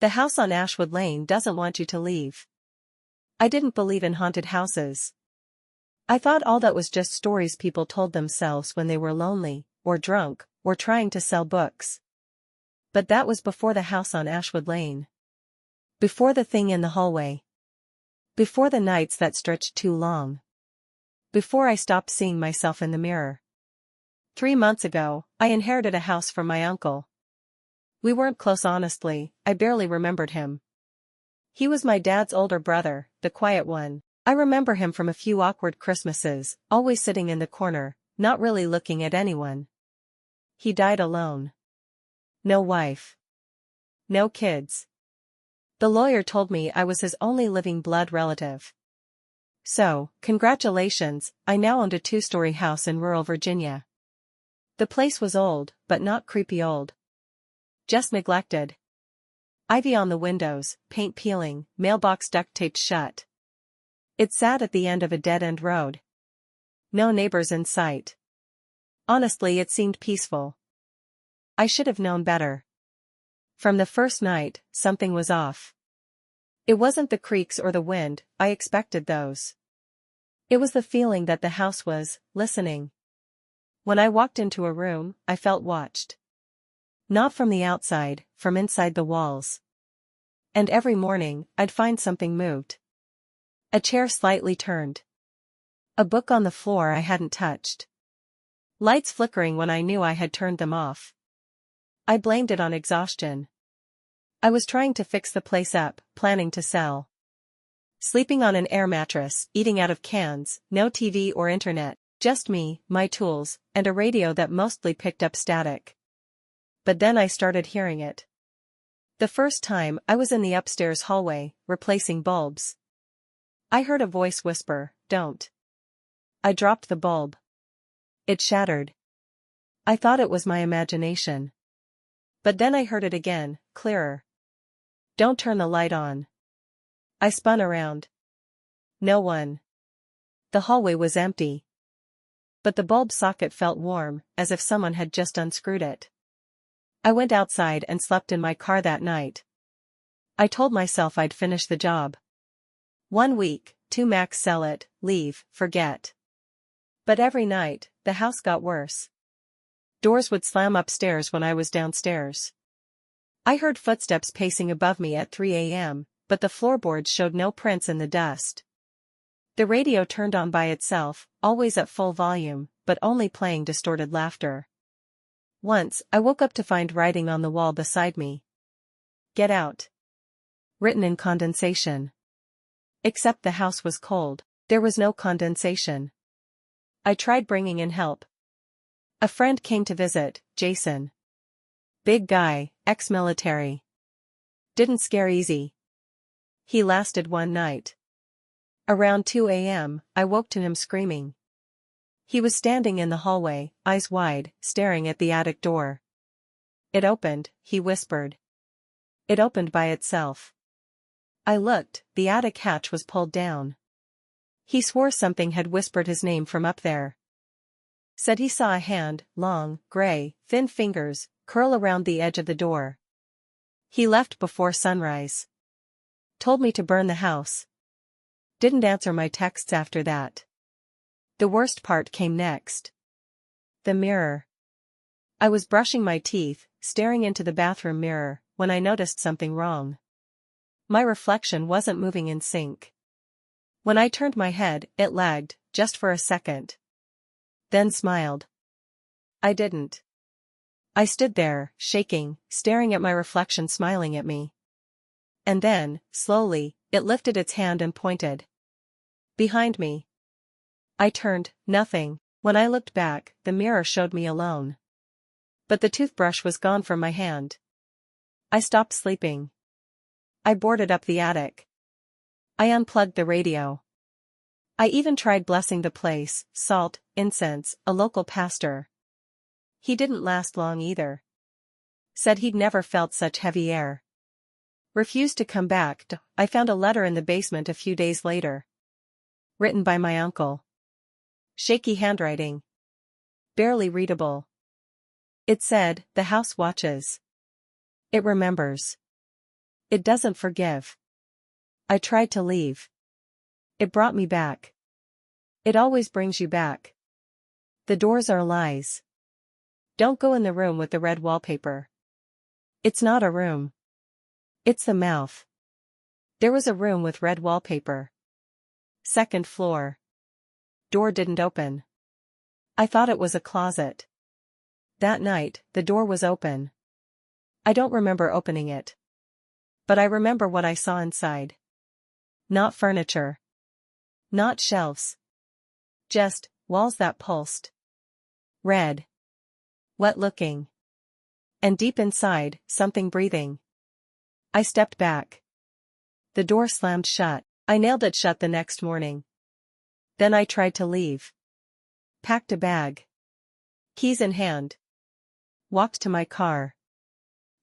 The house on Ashwood Lane doesn't want you to leave. I didn't believe in haunted houses. I thought all that was just stories people told themselves when they were lonely, or drunk, or trying to sell books. But that was before the house on Ashwood Lane. Before the thing in the hallway. Before the nights that stretched too long. Before I stopped seeing myself in the mirror. 3 months ago, I inherited a house from my uncle. We weren't close honestly, I barely remembered him. He was my dad's older brother, the quiet one. I remember him from a few awkward Christmases, always sitting in the corner, not really looking at anyone. He died alone. No wife. No kids. The lawyer told me I was his only living blood relative. So, congratulations, I now owned a 2-story house in rural Virginia. The place was old, but not creepy old. Just neglected. Ivy on the windows, paint peeling, mailbox duct taped shut. It sat at the end of a dead-end road. No neighbors in sight. Honestly, it seemed peaceful. I should have known better. From the first night, something was off. It wasn't the creaks or the wind, I expected those. It was the feeling that the house was listening. When I walked into a room, I felt watched. Not from the outside, from inside the walls. And every morning, I'd find something moved. A chair slightly turned. A book on the floor I hadn't touched. Lights flickering when I knew I had turned them off. I blamed it on exhaustion. I was trying to fix the place up, planning to sell. Sleeping on an air mattress, eating out of cans, no TV or internet, just me, my tools, and a radio that mostly picked up static. But then I started hearing it. The first time, I was in the upstairs hallway, replacing bulbs. I heard a voice whisper, "Don't." I dropped the bulb. It shattered. I thought it was my imagination. But then I heard it again, clearer. "Don't turn the light on." I spun around. No one. The hallway was empty. But the bulb socket felt warm, as if someone had just unscrewed it. I went outside and slept in my car that night. I told myself I'd finish the job. 1 week, 2 max, sell it, leave, forget. But every night, the house got worse. Doors would slam upstairs when I was downstairs. I heard footsteps pacing above me at 3 a.m., but the floorboards showed no prints in the dust. The radio turned on by itself, always at full volume, but only playing distorted laughter. Once, I woke up to find writing on the wall beside me. "Get out." Written in condensation. Except the house was cold, there was no condensation. I tried bringing in help. A friend came to visit, Jason. Big guy, ex-military. Didn't scare easy. He lasted 1 night. Around 2 a.m., I woke to him screaming. He was standing in the hallway, eyes wide, staring at the attic door. "It opened," he whispered. It opened by itself. I looked, the attic hatch was pulled down. He swore something had whispered his name from up there. Said he saw a hand, long, gray, thin fingers, curl around the edge of the door. He left before sunrise. Told me to burn the house. Didn't answer my texts after that. The worst part came next. The mirror. I was brushing my teeth, staring into the bathroom mirror, when I noticed something wrong. My reflection wasn't moving in sync. When I turned my head, it lagged, just for a second. Then smiled. I didn't. I stood there, shaking, staring at my reflection smiling at me. And then, slowly, it lifted its hand and pointed. Behind me. I turned, nothing. When I looked back, the mirror showed me alone. But the toothbrush was gone from my hand. I stopped sleeping. I boarded up the attic. I unplugged the radio. I even tried blessing the place, salt, incense, a local pastor. He didn't last long either. Said he'd never felt such heavy air. Refused to come back. I found a letter in the basement a few days later. Written by my uncle. Shaky handwriting. Barely readable. It said, "The house watches. It remembers. It doesn't forgive. I tried to leave. It brought me back. It always brings you back. The doors are lies. Don't go in the room with the red wallpaper. It's not a room. It's the mouth. There was a room with red wallpaper. Second floor. Door didn't open. I thought it was a closet. That night, the door was open. I don't remember opening it. But I remember what I saw inside. Not furniture. Not shelves. Just walls that pulsed. Red. Wet looking. And deep inside, something breathing. I stepped back. The door slammed shut. I nailed it shut the next morning. Then I tried to leave. Packed a bag. Keys in hand. Walked to my car.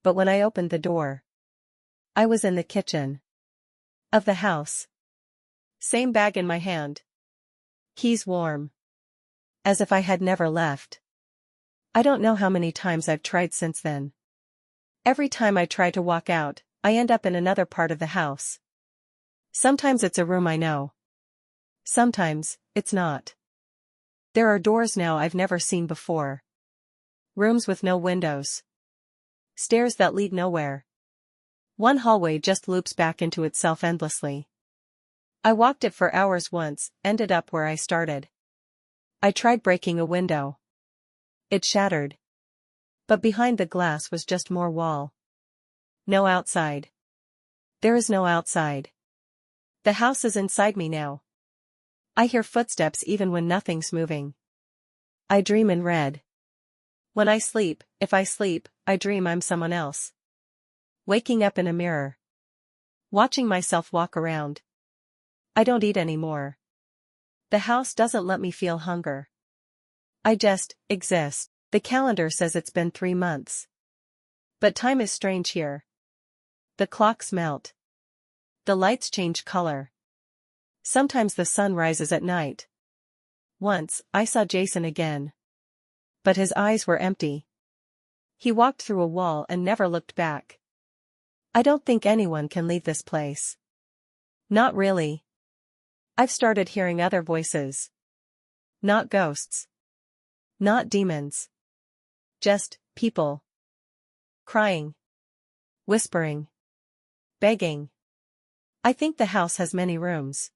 But when I opened the door, I was in the kitchen of the house. Same bag in my hand. Keys warm. As if I had never left. I don't know how many times I've tried since then. Every time I try to walk out, I end up in another part of the house. Sometimes it's a room I know. Sometimes, it's not. There are doors now I've never seen before. Rooms with no windows. Stairs that lead nowhere. One hallway just loops back into itself endlessly. I walked it for hours once, ended up where I started. I tried breaking a window. It shattered. But behind the glass was just more wall. No outside. There is no outside. The house is inside me now. I hear footsteps even when nothing's moving. I dream in red. When I sleep, if I sleep, I dream I'm someone else. Waking up in a mirror. Watching myself walk around. I don't eat anymore. The house doesn't let me feel hunger. I just exist. The calendar says it's been 3 months. But time is strange here. The clocks melt. The lights change color. Sometimes the sun rises at night. Once, I saw Jason again. But his eyes were empty. He walked through a wall and never looked back. I don't think anyone can leave this place. Not really. I've started hearing other voices. Not ghosts. Not demons. Just people. Crying. Whispering. Begging. I think the house has many rooms.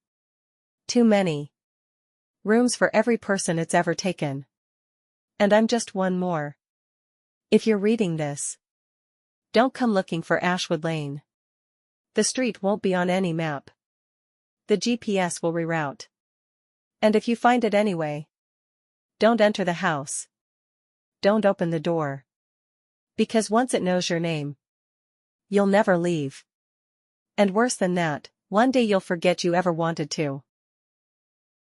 Too many. Rooms for every person it's ever taken. And I'm just one more. If you're reading this, don't come looking for Ashwood Lane. The street won't be on any map. The GPS will reroute. And if you find it anyway, don't enter the house. Don't open the door. Because once it knows your name, you'll never leave. And worse than that, one day you'll forget you ever wanted to.